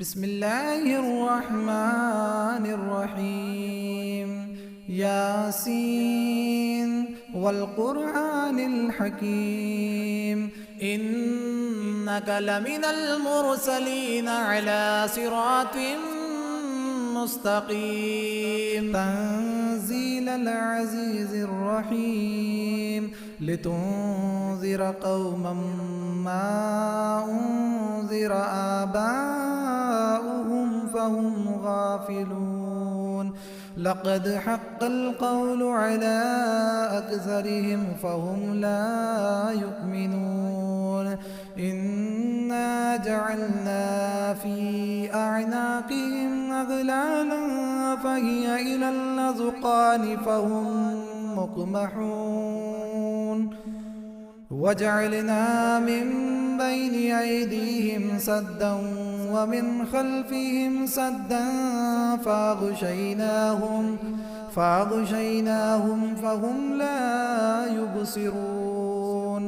بسم الله الرحمن الرحيم. ياسين والقرآن الحكيم إنك لمن المرسلين على صراط مستقيم. تنزيل العزيز الرحيم لتنذر قوما ما أنذر آباؤهم فهم غافلون. لقد حق القول على أكثرهم فهم لا يؤمنون. إنا جعلنا في أعناقهم أغلالا فهي إلى الأذقان فهم مقمحون. وجعلنا من بين أيديهم سدا ومن خلفهم سدا فأغشيناهم فهم لا يبصرون.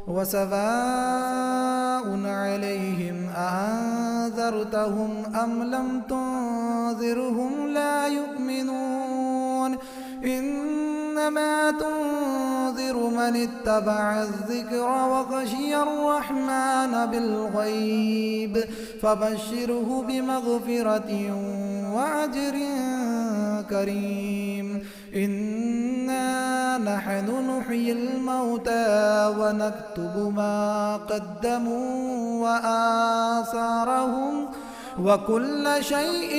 وسواء عليهم أأنذرتهم أم لم تنذرهم لا يؤمنون. إنما تنذر من اتبع الذكر وخشي الرحمن بالغيب فبشره بمغفرة وأجر كريم. إنا نحن نحيي الموتى ونكتب ما قدموا وآثارهم وكل شيء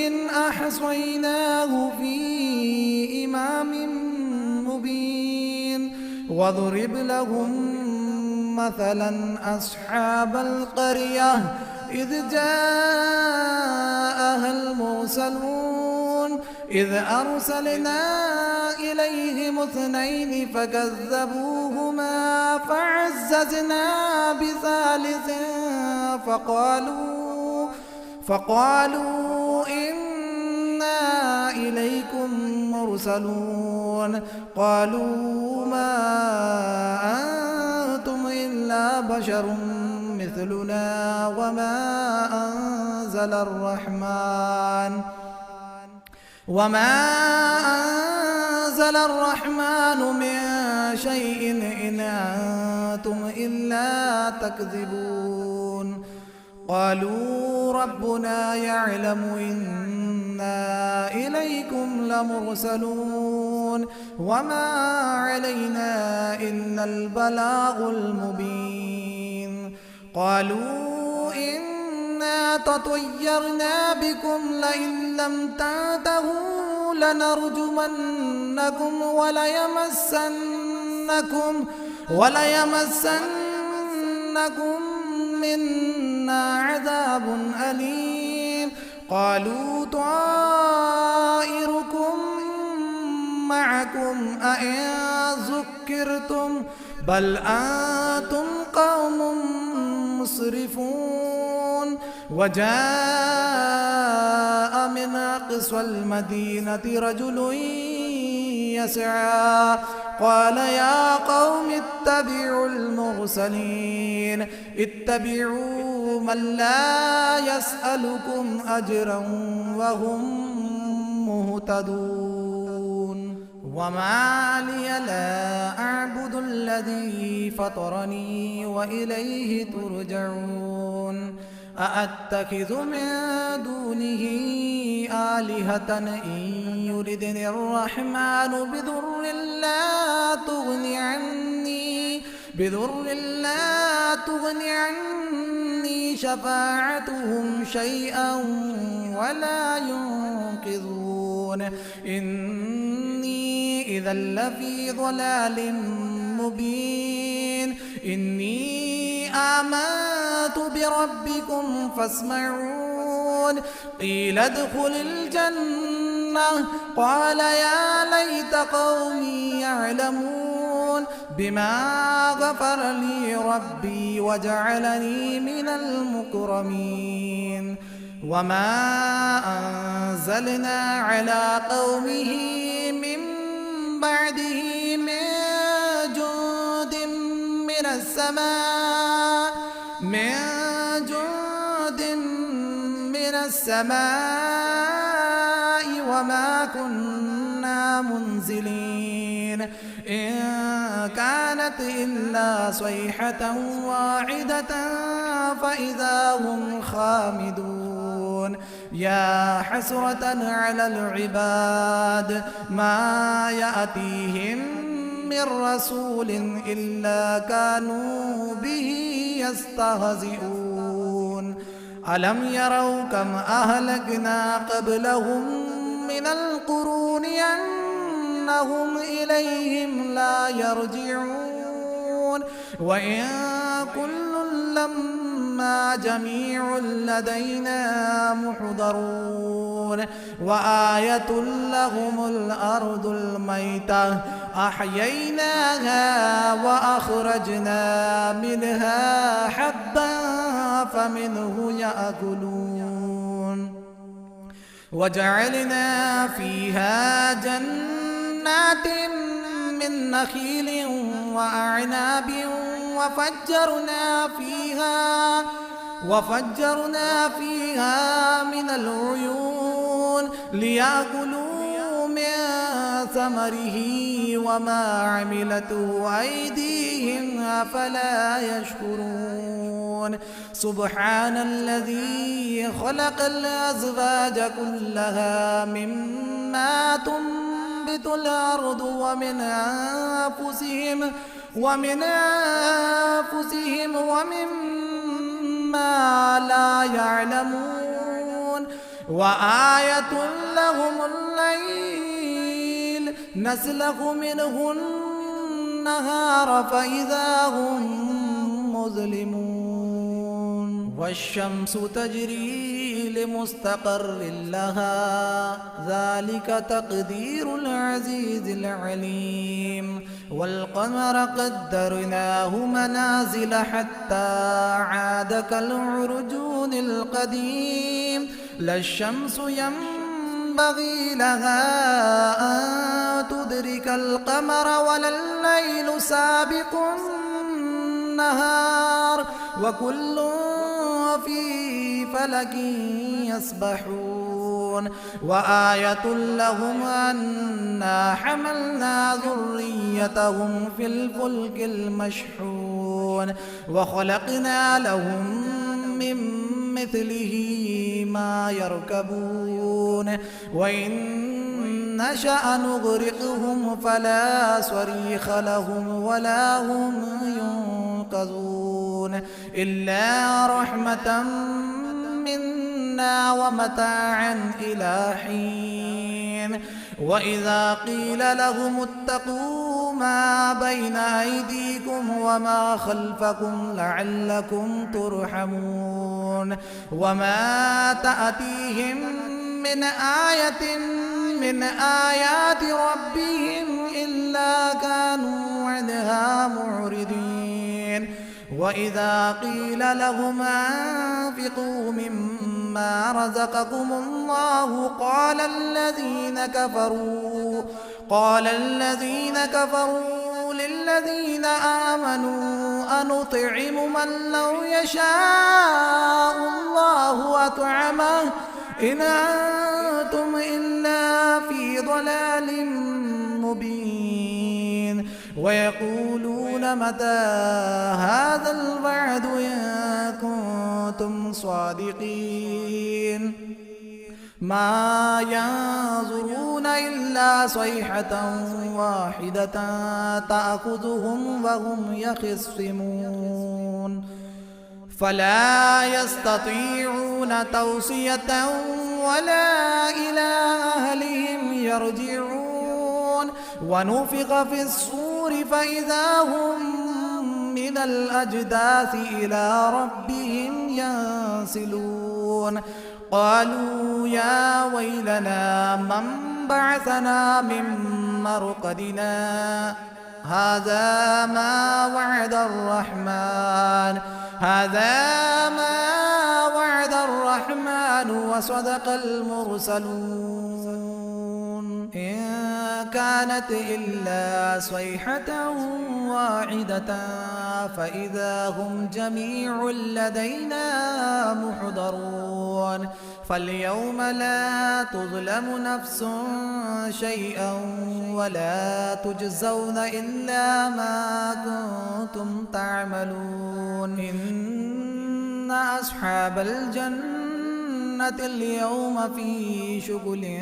أحصيناه في إمام مبين. واضرب لهم مثلا أصحاب القرية إذ جاءها المرسلون إذ أرسلنا إليهم اثنين فكذبوهما فعززنا بثالث فقالوا إنا إليكم مرسلون. قالوا ما أنتم إلا بشر مثلنا وما أنزل الرحمن من شيء إن أنتم إلا تكذبون. قالوا ربنا يعلم إنا إليكم لمرسلون وما علينا إلا البلاغ المبين. قالوا إنا تطيرنا بكم لئن لم تنتهوا لنرجمنكم وليمسنكم منا عذاب أليم. قالوا طائركم معكم أئن ذكرتم بل أنتم قوم مسرفون. وجاء من أقصى المدينة رجل يسعى قال يا قوم اتبعوا المرسلين اتبعوا من لا يسألكم أجرا وهم مهتدون. وما لي لا أعبد الذي فطرني وإليه ترجعون. أأتخذ من دونه آلهة إن يردني الرحمن بضر لا تغني عني شفاعتهم شيئا ولا ينقذون. إني إذا لفي ضلال مبين. إني آمنت بربكم فاسمعون. قيل ادخل الجنة قال يا ليت قومي يعلمون بما غفر لي ربي وجعلني من المكرمين. وما أنزلنا على قومه من بعده من جند من السماء السماء وما كنا منزلين إن كانت إلا صيحة واحدة فإذا هم خامدون يا حسرة على العباد ما يأتيهم من رسول إلا كانوا به يستهزئون ألم يروا كم أهلكنا قبلهم من القرون أنهم إليهم لا يرجعون وإن كل لما جميع لدينا محضرون وآية لهم الأرض الميتة أحييناها وأخرجنا منها حبا فمنه يأكلون وجعلنا فيها جنات من نخيل وأعناب وفجرنا فيها من العيون ليأكلوا من ثمره وما عملته أيديهم أفلا يشكرون سبحان الذي خلق الأزواج كلها مما تنبت الأرض ومن أنفسهم ومما لا يعلمون وآية لهم الليل نسلخ منه النهار فإذا هم مظلمون والشمس تجري لمستقر لها ذلك تقدير العزيز العليم والقمر قدرناه منازل حتى عاد كالعرجون القديم لا الشمس ينبغي لها أن تدرك القمر ولا الليل سابق النهار وكل في فلك يسبحون وآية لهم أنا حملنا ذريتهم في الفلك المشحون وخلقنا لهم من مثله ما يركبون وإن نشأ نغرقهم فلا صريخ لهم ولا هم ينقذون إلا رحمة منا ومتاعا إلى حين وإذا قيل لهم اتقوا ما بين أيديكم وما خلفكم لعلكم ترحمون وما تأتيهم من آية من آيات ربهم إلا كانوا عنها معرضين وإذا قيل لهم أنفقوا مما رزقكم الله قال الذين كفروا للذين آمنوا أنطعم من لو يشاء الله أطعمه إن أنتم إلا في ضلال مبين ويقولون متى هذا الوعد إن كنتم صادقين ما ينظرون إلا صيحة واحدة تأخذهم وهم يخصمون فلا يستطيعون توصية ولا إلى أهلهم يرجعون ونفخ في الصور فإذا هم من الأجداث إلى ربهم ينسلون قالوا يا ويلنا من بعثنا من مرقدنا هذا ما وعد الرحمن وصدق المرسلون إن كانت إلا صيحة واحدة فإذا هم جميع لدينا محضرون فاليوم لا تظلم نفس شيئا ولا تجزون إلا ما كنتم تعملون إن أصحاب الجنة اليوم في شغل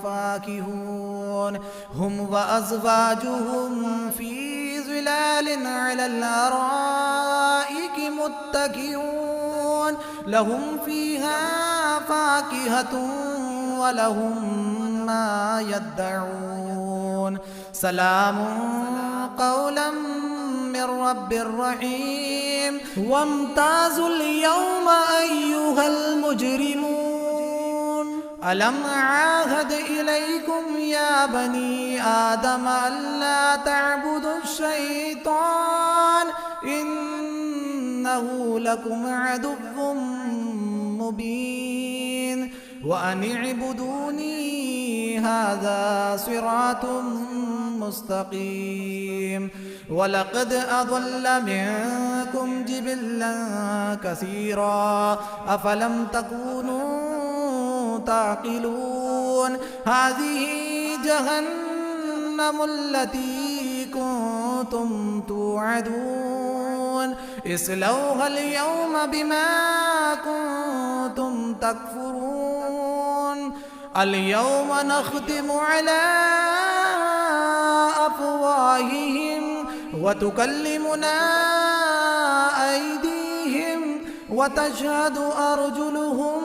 فاكهون هم وأزواجهم في ظلال على الأرائك متكئون لهم فيها فاكهة ولهم ما يدعون سلام قولا من رب رحيم وامتازوا اليوم أيها المجرمون ألم أعاهد إليكم يا بني آدم ألا تعبدوا الشيطان إنه لكم عدو مبين وأن اعبدوني هذا صراط مستقيم ولقد أضل منكم جبلا كثيرا أفلم تكونوا تعقلون هذه جهنم التي كنتم توعدون اصلوها اليوم بما كنتم تكفرون اليوم نختم على أفواههم وتكلمنا أيديهم وتشهد أرجلهم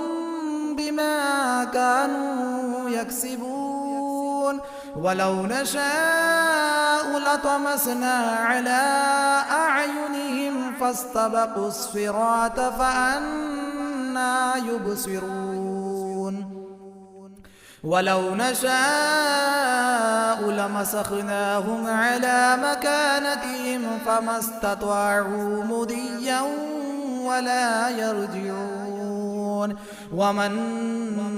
بما كانوا يكسبون ولو نشاء لطمسنا على أعينهم فاستبقوا الصراط فأنى يبصرون ولو نشاء لمسخناهم على مكانتهم فما استطاعوا مضيا ولا يرجعون ومن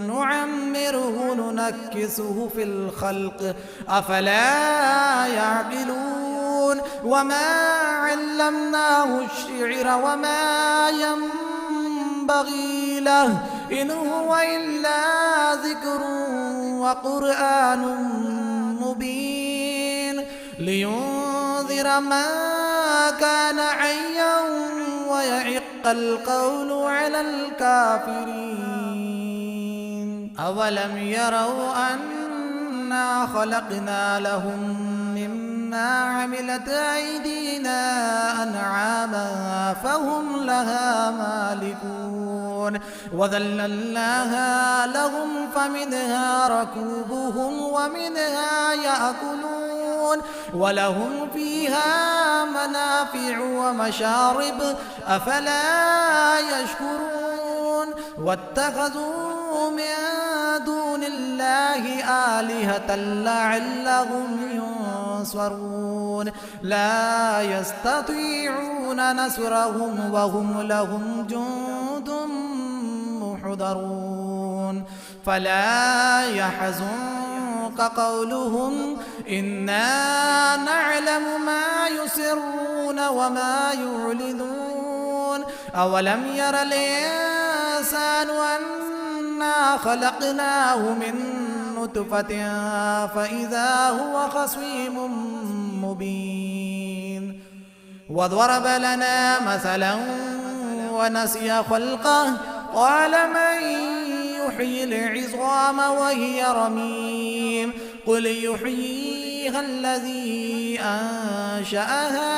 نعمره ننكسه في الخلق أفلا يعقلون وما علمناه الشعر وما ينبغي له إن هو إلا ذكر وقرآن مبين لينذر من كان حيا ويحق القول على الكافرين أولم يروا أنا خلقنا لهم مما عملت أيدينا أنعاما فهم لها مالكون وذللناها لهم فمنها ركوبهم ومنها يأكلون ولهم فيها منافع ومشارب أفلا يشكرون واتخذوا من دون الله آلهة لعلهم ينصرون لا يستطيعون نصرهم وهم لهم جند محضرون فلا يحزنك قولهم إنا نعلم ما يسرون وما يعلنون أولم ير الإنسان أنا خلقناه من نطفة فإذا هو خصيم مبين وضرب لنا مثلا ونسي خلقه قال من يحيي العظام وهي رميم قل يحييها الذي أنشأها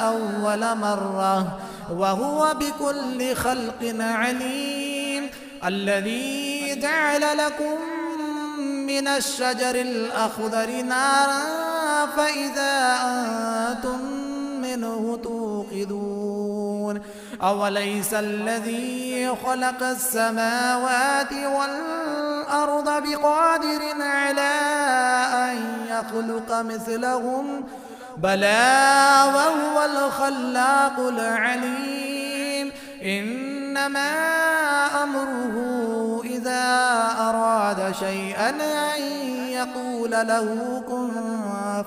أول مرة وهو بكل خلق عليم الذي جعل لكم من الشجر الأخضر نارا فإذا أنتم منه توقدون أوليس الذي خلق السماوات والأرض بقادر على أن يخلق مثلهم بلى وهو الخلاق العليم إنما أمره إذا أراد شيئا أن يقول له كن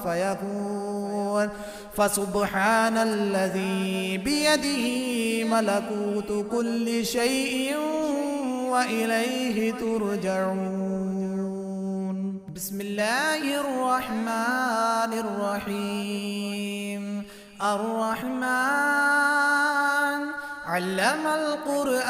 فيكون فسبحان الذي بيده ملكوت كل شيء وإليه ترجعون. بسم الله الرحمن الرحيم. الرحمن علم القرآن،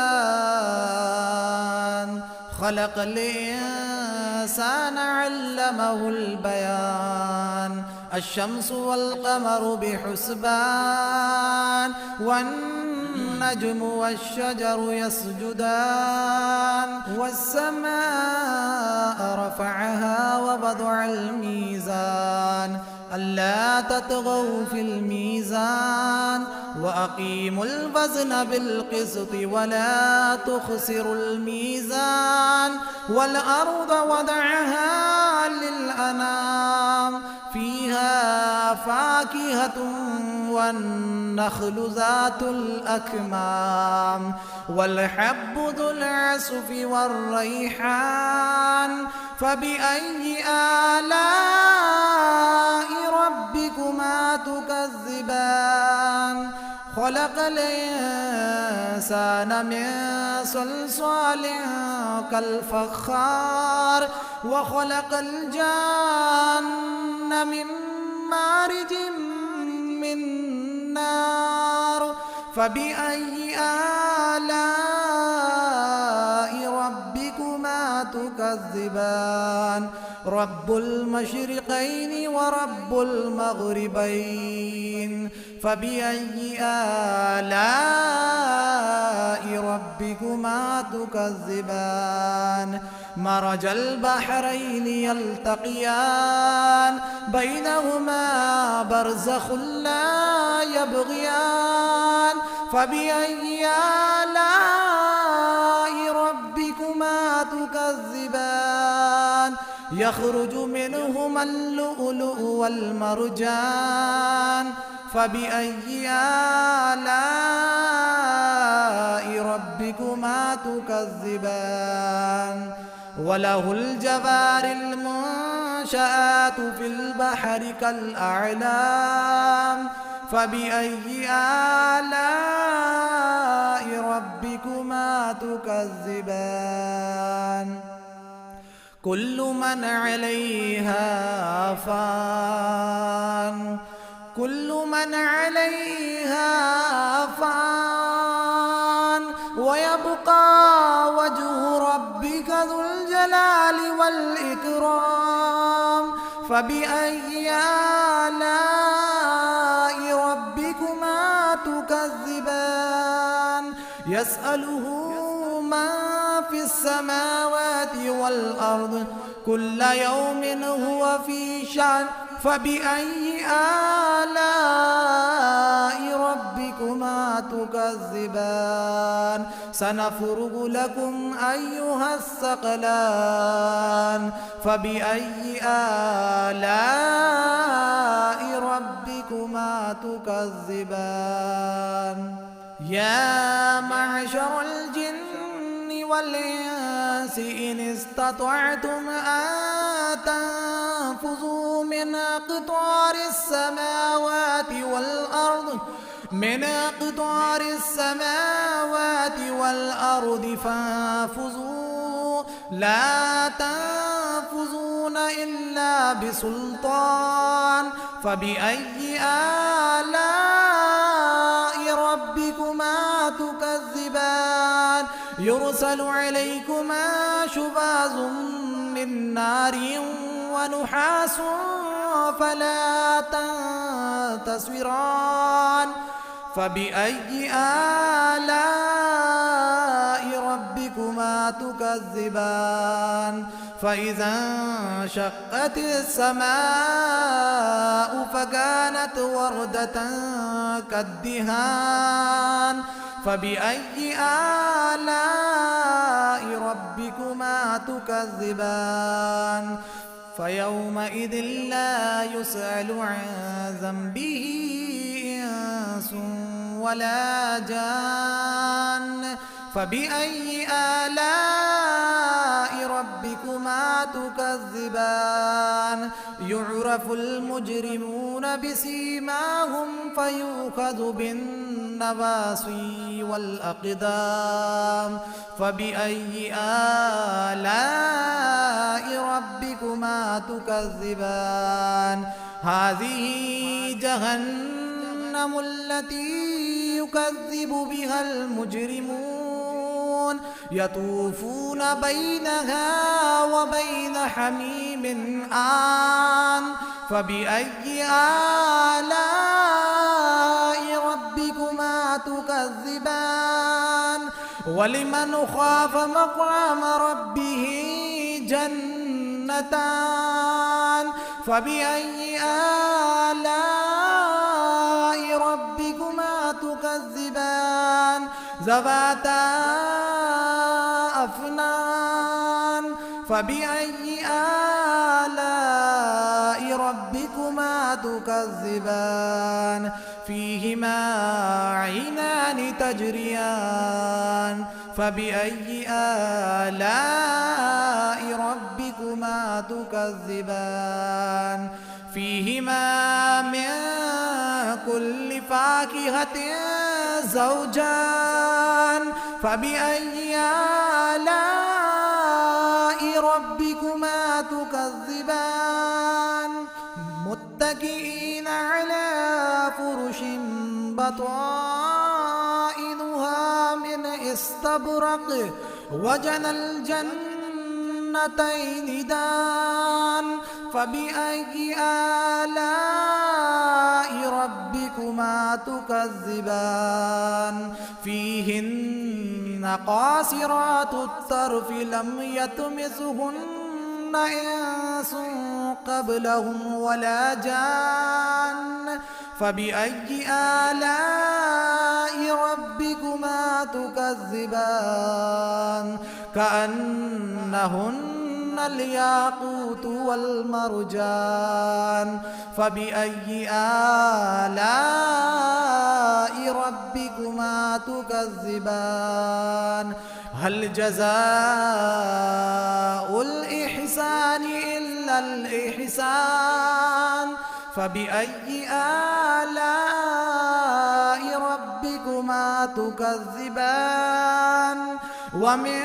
خلق الإنسان علمه البيان. الشمس والقمر بحسبان، والنجم والشجر يسجدان. والسماء رفعها ووضع الميزان، ألا تطغوا في الميزان، وأقيموا الوزن بالقسط ولا تخسروا الميزان. والأرض وضعها للأنام، فيها فاكهة والنخل ذات الأكمام، والحب ذو العصف والريحان. فبأي آلاء ربكما تكذبان؟ خلق الإنسان من صلصال كالفخار، وخلق الجان من مارج من نار. فبأي آلاء ربكما تكذبان؟ رب المشرقين ورب المغربين. فبأي آلاء ربكما تكذبان؟ مرج البحرين يلتقيان، بينهما برزخ لا يبغيان. فبأي آلاء ربكما تكذبان؟ يخرج منهما اللؤلؤ والمرجان. فبأي آلاء ربكما تكذبان؟ وله الجوار المنشآت في البحر كالأعلام. فبأي آلاء ربكما تكذبان؟ كل من عليها فان، كل من عليها فان، ويبقى وجه ربك ذو الجلال والإكرام. فبأي آلاء ربكما تكذبان؟ يسأله من في السماوات والأرض، كل يوم هو في شأن. فبأي آلاء ربكما تكذبان؟ سنفرغ لكم أيها الثقلان. فبأي آلاء ربكما تكذبان؟ يا معشر الجن والإنس إن استطعتم أن تنفذوا من أقطار السماوات والأرض، من أقطار السماوات والأرض فانفذوا، لا تنفذون إلا بسلطان. فبأي آلاء ربكما تكذبان؟ يرسل عليكما شواظ من نار ونحاس فلا تنتصران. فبأي آلاء ربكما تكذبان؟ فإذا انشقت السماء فكانت وردة كالدهان. فبأي آلاء ربكما تكذبان؟ فيومئذ لا يسأل عن ذنبه إنس ولا جان. فبأي آلاء ربكما ربكما تكذبان يعرف المجرمون بسيماهم فيؤخذ بالنواصي والأقدام فبأي آلاء ربكما تكذبان هذه جهنم التي يكذب بها المجرمون يطوفون بينها وبين حميم آن فبأي آلاء ربكما تكذبان ولمن خاف مقام ربه جنتان فبأي آلاء ربكما تكذبان ذواتا أفنان فبأي آلاء ربكما تكذبان فيهما عينان تجريان فبأي آلاء ربكما تكذبان فيهما من كل فاكهة زوجان فبأي آلاء ربكما تكذبان متكئين على فرش بطائنها من استبرق وجنى الجنتين دان فبأي آلاء ربكما تكذبان فيهن قاصرات الطرف لم يطمثهن إنس قبلهم ولا جان فبأي آلاء ربكما تكذبان كأنهن الياقوت والمرجان فبأي آلاء ربكما تكذبان هل جزاء الإحسان إلا الإحسان فبأي آلاء ربكما تكذبان ومن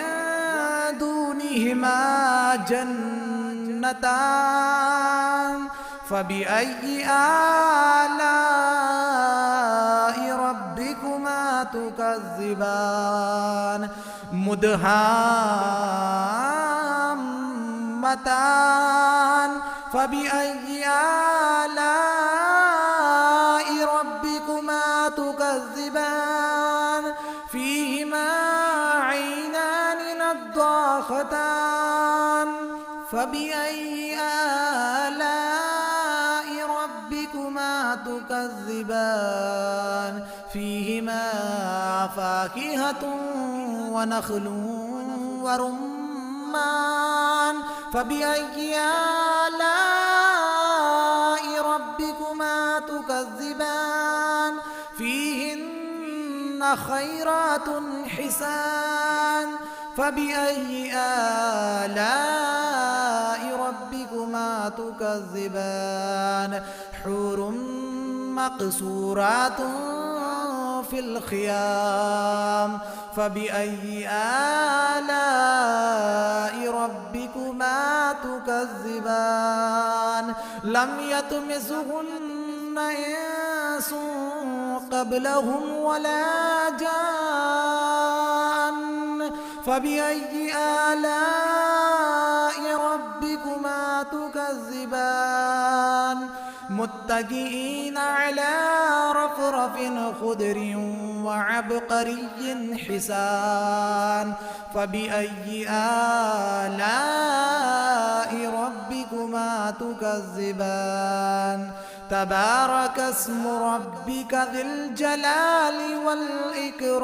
دونهما جنتان فبأي آلاء ربكما تكذبان مدهامتان فبأي آلاء ربكما تكذبان فيهما عينان نضاختان فبأي آلاء ربكما تكذبان فيهما فاكهة ونخل ورمان فبأي آلاء ربكما تكذبان فيهن خيرات حسان فبأي آلاء ربكما تكذبان حور مقصورات في الخيام فبأي آلاء ربكما تكذبان لم يطمثهن إنس قبلهم ولا جان فبأي آلاء ربكما تكذبان متكئين على رفرف خضر وعبقري حسان فبأي آلاء ربكما تكذبان تبارك اسم ربك ذي الجلال والإكرام